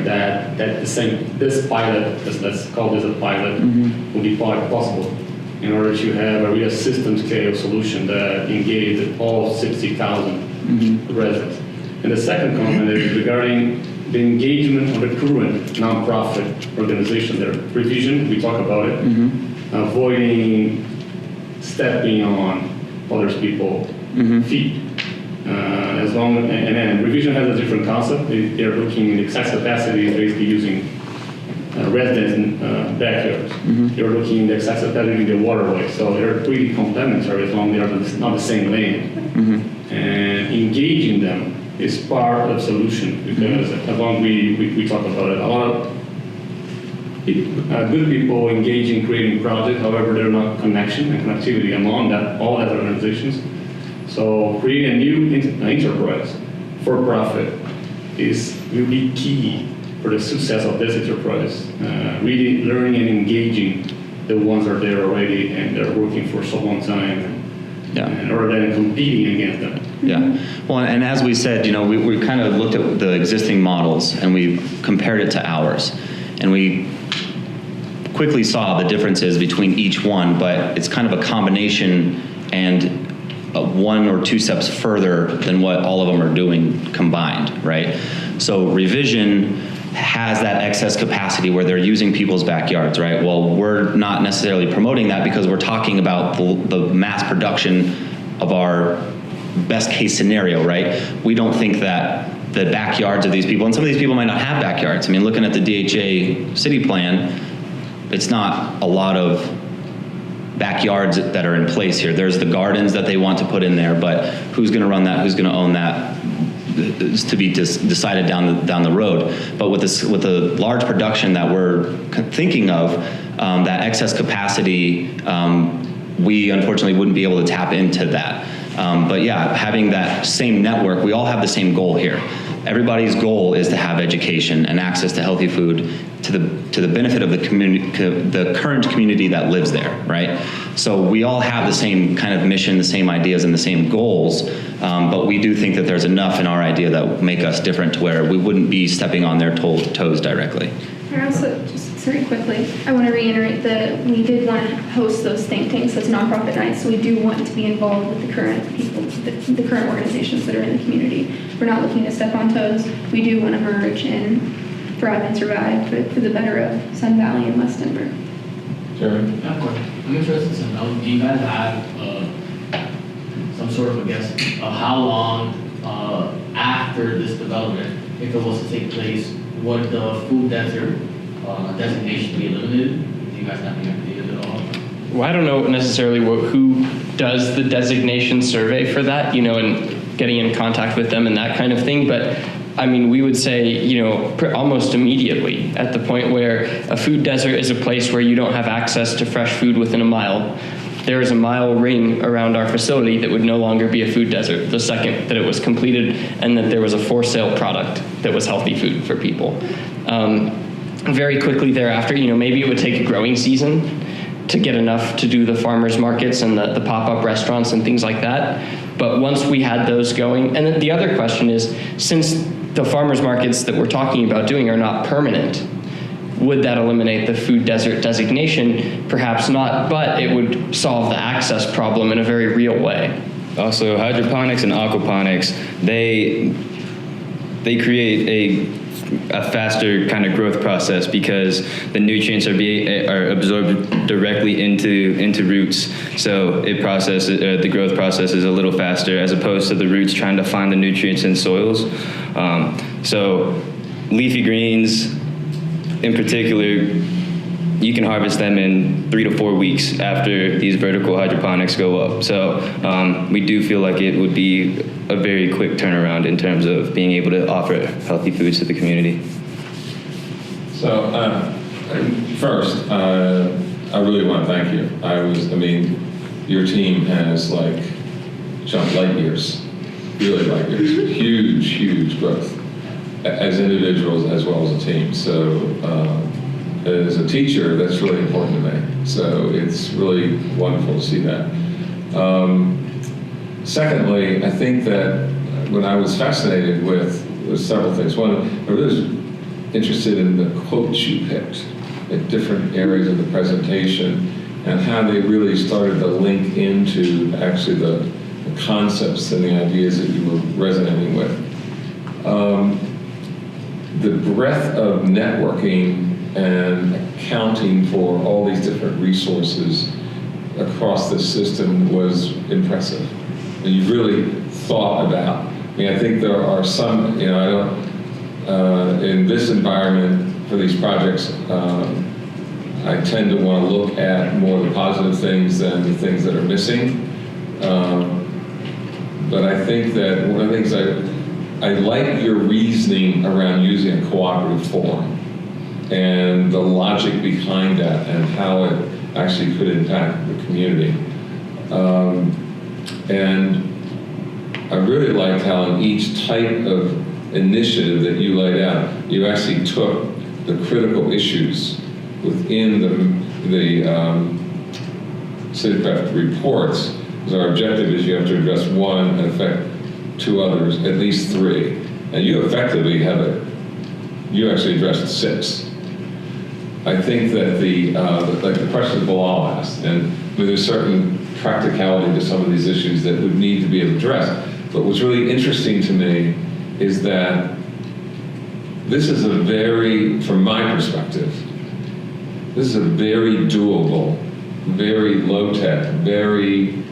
That this pilot, let's call this a pilot, would be possible in order to have a real system scale solution that engages all 60,000 residents. And the second comment is regarding the engagement of the current nonprofit organization there. Revision, we talk about it, avoiding stepping on other people's feet. And then Revision has a different concept. They're looking at excess capacity, basically using residents' backyards. They're looking at excess capacity in the waterway. So they're pretty complementary as long as they're not the same lane. And engaging them is part of the solution, because as long as we talk about it, a lot of good people engage in creating projects, however, there are not connection and connectivity among all that organizations. So creating a new enterprise for profit will be key for the success of this enterprise. Really learning and engaging the ones that are there already and they're working for so long time, and rather than competing against them. Yeah. Well, and as we said, we kind of looked at the existing models and we compared it to ours, and we quickly saw the differences between each one, but it's kind of a combination and one or two steps further than what all of them are doing combined, right? So Revision has that excess capacity where they're using people's backyards, right? Well, we're not necessarily promoting that because we're talking about the mass production of our best case scenario, right? We don't think that the backyards of these people, and some of these people might not have backyards. I mean, looking at the DHA city plan, it's not a lot of backyards that are in place here. There's the gardens that they want to put in there, but who's going to run that? Who's going to own that? Is to be decided down the road. But with the large production that we're thinking of, that excess capacity, we unfortunately wouldn't be able to tap into that. But yeah, having that same network, we all have the same goal here. Everybody's goal is to have education and access to healthy food to the benefit of the community, the current community that lives there, right? So we all have the same kind of mission, the same ideas, and the same goals, but we do think that there's enough in our idea that make us different to where we wouldn't be stepping on their toes directly. I also, just very quickly, I want to reiterate that we did want to host those think tanks as nonprofit nights, so we do want to be involved with the current people, the current organizations that are in the community. We're not looking to step on toes. We do want to merge and thrive and survive for the better of Sun Valley and West Denver. Jeremy? I'm interested to know, do you guys have some sort of, how long after this development, if it was to take place, would the food desert designation be eliminated? Do you guys have any ideas at all? Well, I don't know necessarily who does the designation survey for that, and getting in contact with them and that kind of thing, but I mean, we would say, almost immediately, at the point where a food desert is a place where you don't have access to fresh food within a mile. There is a mile ring around our facility that would no longer be a food desert the second that it was completed and that there was a for sale product that was healthy food for people. Very quickly thereafter, maybe it would take a growing season to get enough to do the farmers markets and the pop-up restaurants and things like that. But once we had those going, and then the other question is, since the farmers markets that we're talking about doing are not permanent, would that eliminate the food desert designation? Perhaps not, but it would solve the access problem in a very real way. Also, hydroponics and aquaponics, they create a faster kind of growth process because the nutrients are absorbed directly into roots. So the growth process is a little faster as opposed to the roots trying to find the nutrients in soils. So leafy greens, in particular, you can harvest them in 3 to 4 weeks after these vertical hydroponics go up. So we do feel like it would be a very quick turnaround in terms of being able to offer healthy foods to the community. So first, I really want to thank you. Your team has jumped light years, really light years, huge growth as individuals as well as a team. So as a teacher, that's really important to me. So it's really wonderful to see that. Secondly, I think that when I was fascinated with several things. One, I was interested in the quotes you picked at different areas of the presentation and how they really started to link into actually the concepts and the ideas that you were resonating with. The breadth of networking and accounting for all these different resources across the system was impressive. And you really thought about, I mean, I think there are some, you know, I don't, in this environment for these projects, I tend to want to look at more of the positive things than the things that are missing. But I think that one of the things I like your reasoning around using a cooperative form and the logic behind that and how it actually could impact the community. And I really liked how in each type of initiative that you laid out, you actually took the critical issues within the CityCraft reports, because our objective is you have to address one and affect two others, at least three. And you effectively have it, you actually addressed 6. I think that like the question Bilal asked, and there's certain practicality to some of these issues that would need to be addressed. But what's really interesting to me is that this is a very, from my perspective, this is a very doable, very low-tech, very,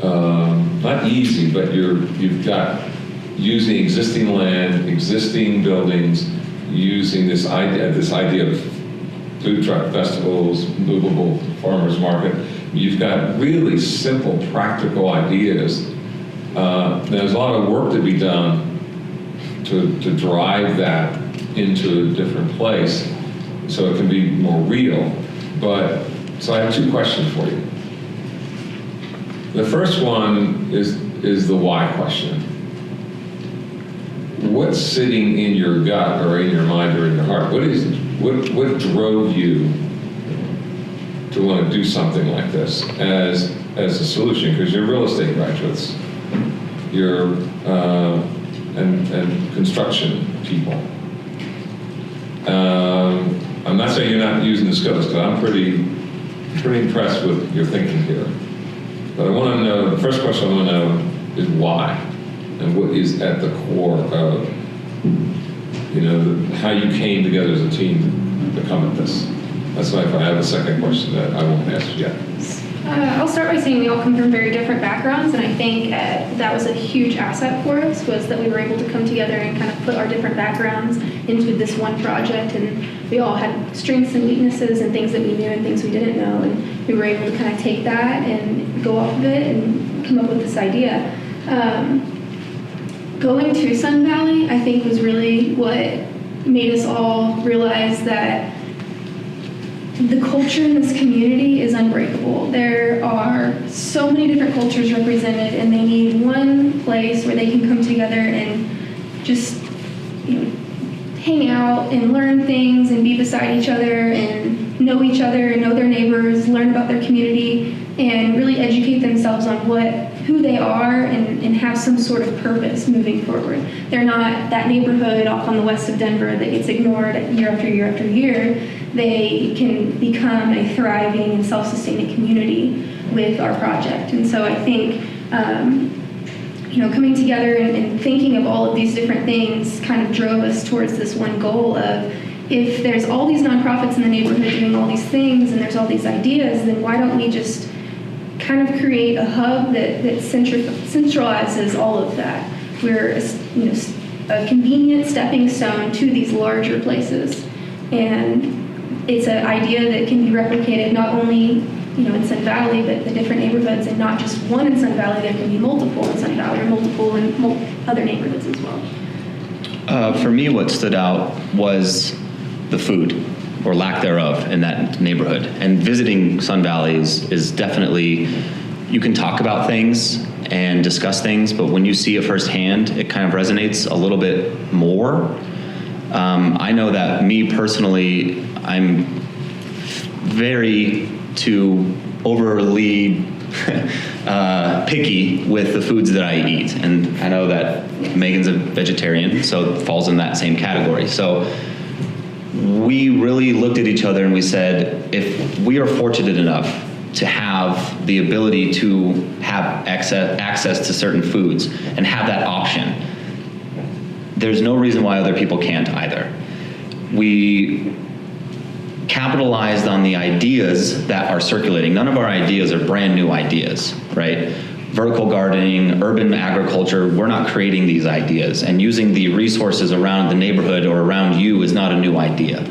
not easy, but you've got using existing land, existing buildings, using this idea of food truck festivals, movable farmers market. You've got really simple, practical ideas. There's a lot of work to be done to drive that into a different place so it can be more real. But, so I have 2 questions for you. The first one is the why question. What's sitting in your gut or in your mind or in your heart? What drove you to want to do something like this as a solution? Because you're real estate graduates, you're and construction people. I'm not saying you're not using the skills, because I'm pretty impressed with your thinking here. But I want to know, the first question I want to know is why, and what is at the core of, you know, how you came together as a team to come at this. That's why if I have a second question that I won't ask yet. I'll start by saying we all come from very different backgrounds, and I think that was a huge asset for us, was that we were able to come together and kind of put our different backgrounds into this one project, and we all had strengths and weaknesses and things that we knew and things we didn't know, and we were able to kind of take that and go off of it and come up with this idea. Going to Sun Valley, I think, was really what made us all realize that the culture in this community is unbreakable. There are so many different cultures represented, and they need one place where they can come together and just, you know, hang out and learn things and be beside each other and know each other and know their neighbors, learn about their community, and really educate themselves on who they are and have some sort of purpose moving forward. They're not that neighborhood off on the west of Denver that gets ignored year after year after year. They can become a thriving and self-sustaining community with our project. And so I think, you know, coming together and thinking of all of these different things kind of drove us towards this one goal of, if there's all these nonprofits in the neighborhood doing all these things and there's all these ideas, then why don't we just kind of create a hub that centralizes all of that? We're, you know, a convenient stepping stone to these larger places. And it's an idea that can be replicated not only, you know, in Sun Valley, but the different neighborhoods, and not just one in Sun Valley. There can be multiple in Sun Valley or multiple in other neighborhoods as well. For me, what stood out was the food, or lack thereof, in that neighborhood. And visiting Sun Valley is definitely, you can talk about things and discuss things, but when you see it firsthand, it kind of resonates a little bit more. I know that me personally, I'm very too overly picky with the foods that I eat. And I know that Megan's a vegetarian, so it falls in that same category. So we really looked at each other and we said, if we are fortunate enough to have the ability to have access to certain foods and have that option, there's no reason why other people can't either. We capitalized on the ideas that are circulating. None of our ideas are brand new ideas, right? Vertical gardening, urban agriculture, we're not creating these ideas, and using the resources around the neighborhood or around you is not a new idea.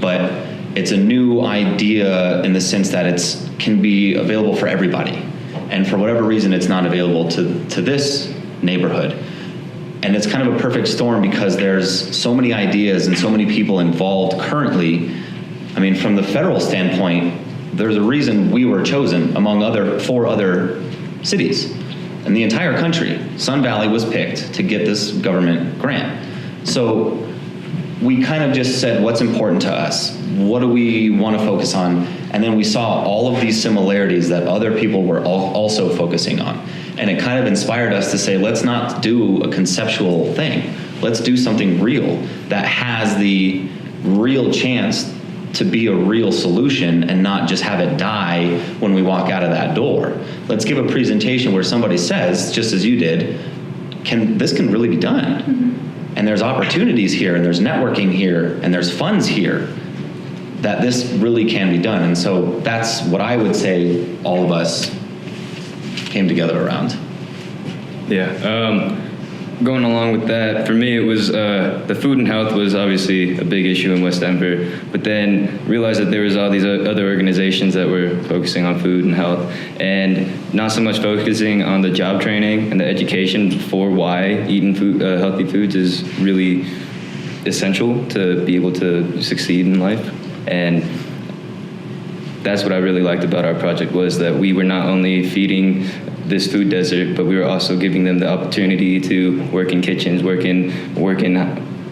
But it's a new idea in the sense that it can be available for everybody. And for whatever reason, it's not available to this neighborhood. And it's kind of a perfect storm because there's so many ideas and so many people involved currently. I mean, from the federal standpoint, there's a reason we were chosen among 4 other cities in the entire country. Sun Valley was picked to get this government grant. So we kind of just said, what's important to us? What do we want to focus on? And then we saw all of these similarities that other people were also focusing on. And it kind of inspired us to say, let's not do a conceptual thing. Let's do something real that has the real chance to be a real solution and not just have it die when we walk out of that door. Let's give a presentation where somebody says, just as you did, this can really be done. Mm-hmm. And there's opportunities here, and there's networking here, and there's funds here, that this really can be done. And so that's what I would say all of us came together around. Yeah, going along with that, for me it was, the food and health was obviously a big issue in West Denver, but then realized that there was all these other organizations that were focusing on food and health, and not so much focusing on the job training and the education for why eating healthy foods is really essential to be able to succeed in life. And that's what I really liked about our project, was that we were not only feeding this food desert, but we were also giving them the opportunity to work in kitchens, work in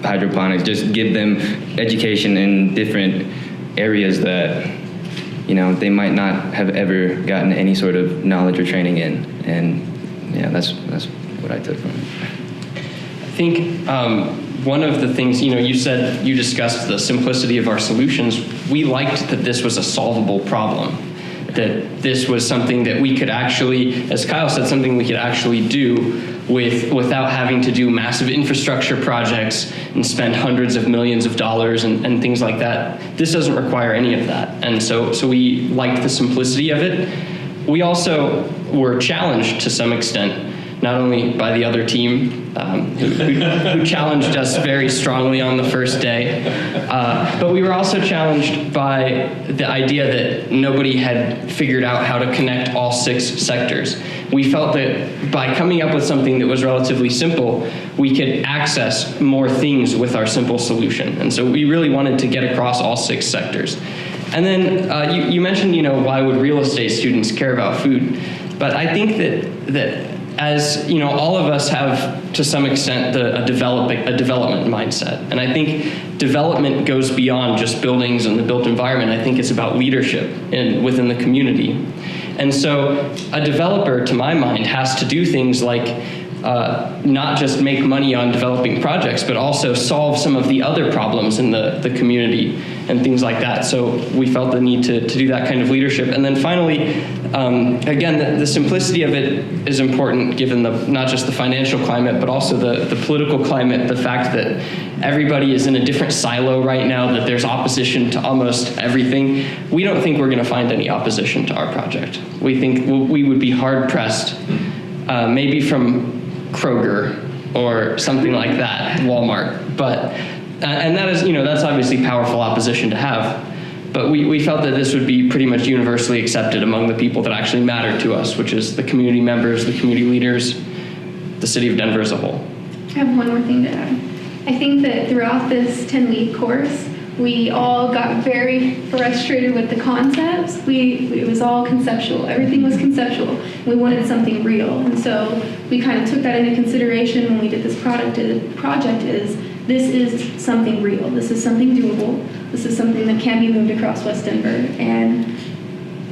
hydroponics, just give them education in different areas that, you know, they might not have ever gotten any sort of knowledge or training in. And yeah, that's what I took from it. I think one of the things, you discussed the simplicity of our solutions. We liked that this was a solvable problem, that this was something that we could actually, as Kyle said, something we could actually do without having to do massive infrastructure projects and spend hundreds of millions of dollars and things like that. This doesn't require any of that. And so we liked the simplicity of it. We also were challenged to some extent, not only by the other team, who challenged us very strongly on the first day, but we were also challenged by the idea that nobody had figured out how to connect all 6 sectors. We felt that by coming up with something that was relatively simple, we could access more things with our simple solution. And so we really wanted to get across all 6 sectors. And then you mentioned, why would real estate students care about food? But I think that as all of us have to some extent a development mindset, and I think development goes beyond just buildings and the built environment. I think it's about leadership within the community, and so a developer, to my mind, has to do things like not just make money on developing projects, but also solve some of the other problems in the community and things like that. So we felt the need to do that kind of leadership. And then finally, again, the simplicity of it is important given not just the financial climate, but also the political climate, the fact that everybody is in a different silo right now, that there's opposition to almost everything. We don't think we're going to find any opposition to our project. We think we would be hard-pressed, maybe from Kroger or something like that, Walmart, but and that is, that's obviously powerful opposition to have, but we felt that this would be pretty much universally accepted among the people that actually matter to us, which is the community members, the community leaders, the city of Denver as a whole. I have one more thing to add. I think that throughout this 10-week course, we all got very frustrated with the concepts. It was all conceptual. Everything was conceptual. We wanted something real. And so we kind of took that into consideration when we did this project is this is something real. This is something doable. This is something that can be moved across West Denver. And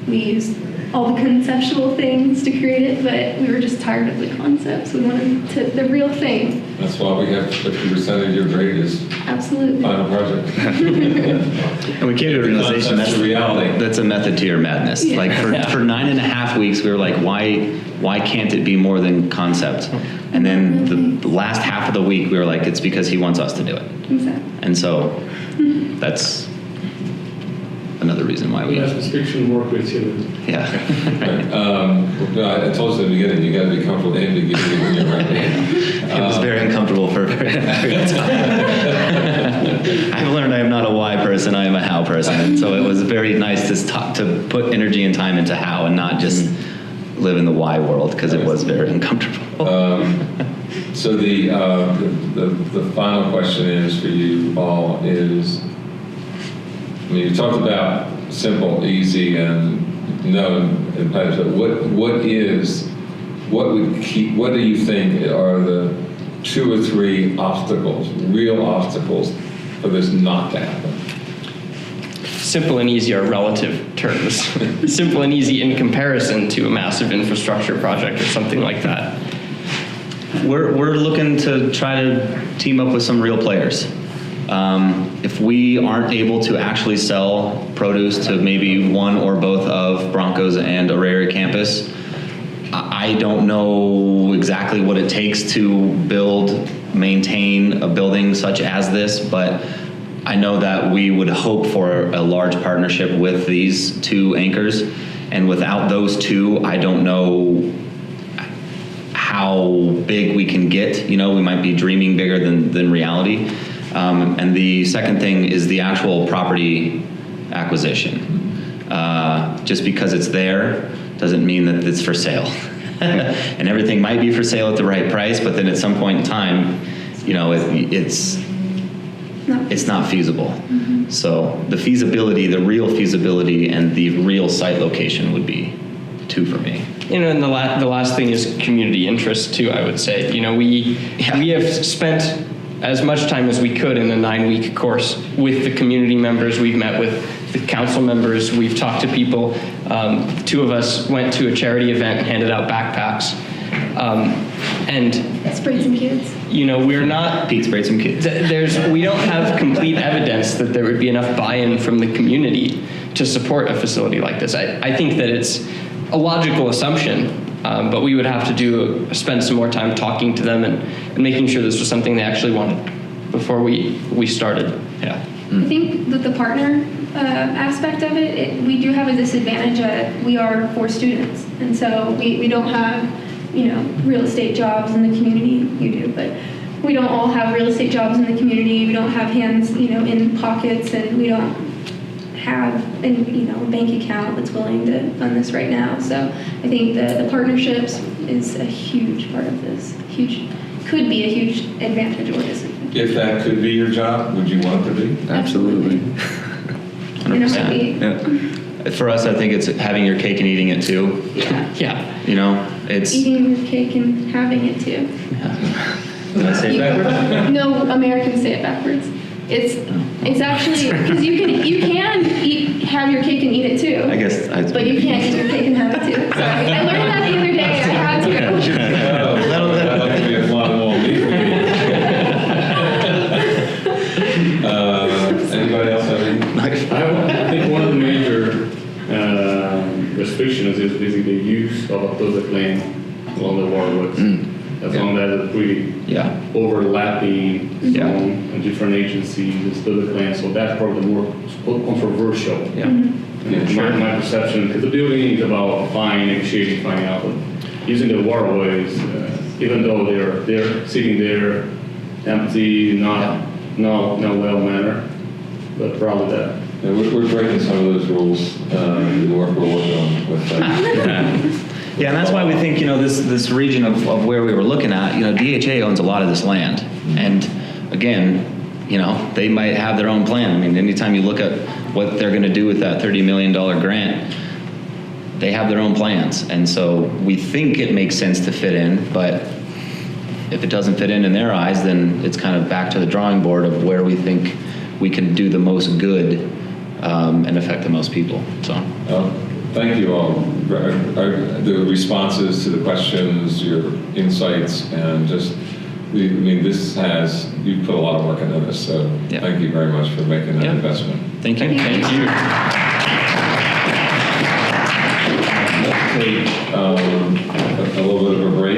we used all the conceptual things to create it, but we were just tired of the concepts. We wanted the real thing. That's why we have 50% of your grade is Absolutely. final project. And we came to a realization That's the reality. that's a method to your madness. Yeah. Like for 9.5 weeks, we were like, why can't it be more than concept? And then the last half of the week, we were like, it's because he wants us to do it. Exactly. And so that's another reason why we, Less restriction, more creativity. yeah. I told you in the beginning, you got to be comfortable in the beginning when you're right. It was very uncomfortable for a very long period of time. I've learned I am not a why person, I am a how person. And so it was very nice to put energy and time into how and not just live in the why world, because it was very uncomfortable. So the final question is for you all is, I mean, you talked about simple, easy, and known, and but what do you think are the 2 or 3 obstacles, real obstacles, for this not to happen? Simple and easy are relative terms. Simple and easy in comparison to a massive infrastructure project or something like that. We're looking to try to team up with some real players. If we aren't able to actually sell produce to maybe one or both of Broncos and Auraria campus, I don't know exactly what it takes to maintain a building such as this, but I know that we would hope for a large partnership with these 2 anchors, and without those 2, I don't know how big we can get. You know, we might be dreaming bigger than reality. And the second thing is the actual property acquisition. Just because it's there doesn't mean that it's for sale. And everything might be for sale at the right price, but then at some point in time, you know, it's not feasible. So the feasibility, the real feasibility, and the real site location would be 2 for me. You know, and the last thing is community interest too, I would say. You know, we have spent as much time as we could in the 9-week course with the community members. We've met with the council members. We've talked to people. 2 of us went to a charity event and handed out backpacks. And Sprayed some kids. you know, we're not. Pete sprayed some kids. We don't have complete evidence that there would be enough buy-in from the community to support a facility like this. I think that it's a logical assumption. But we would have to spend some more time talking to them and making sure this was something they actually wanted before we started. Yeah. I think that the partner aspect of it, we do have a disadvantage that we are 4 students. And so we don't have, you know, real estate jobs in the community. You do, but we don't all have real estate jobs in the community. We don't have hands, you know, in pockets, and we don't have a bank account that's willing to fund this right now. So I think the partnerships is a huge part of this. Could be a huge advantage or disadvantage. If that could be your job, would you want it to be? Absolutely. And it might be. Yeah. For us, I think it's having your cake and eating it too. Yeah. You know, it's. Eating your cake and having it too. Did I say it backwards? No, Americans say it backwards. It's actually because you can have your cake and eat it too. I guess. But you can't eat your cake and have it too. Sorry, I learned that the other day. I had to. That'd like to be a lot more meat for me. Anybody else have any? I think one of the major restrictions is basically the use of a public land along the waterways. As long as it's pretty overlapping zone and different agencies, it's public land, so that's probably the more controversial. Yeah. My perception, because the building is about negotiating, finding out, but using the waterways, even though they're sitting there empty, not well mannered, but probably that. Yeah, we're breaking some of those rules. The work we're working on with. Yeah, and that's why we think, you know, this region of where we were looking at, you know, DHA owns a lot of this land. And again, you know, they might have their own plan. I mean, anytime you look at what they're going to do with that $30 million grant, they have their own plans. And so we think it makes sense to fit in, but if it doesn't fit in their eyes, then it's kind of back to the drawing board of where we think we can do the most good and affect the most people. So. Thank you all. The responses to the questions, your insights, and just, you put a lot of work into this, so Yeah. thank you very much for making that investment. Thank you. Thank you. Let's take a little bit of a break.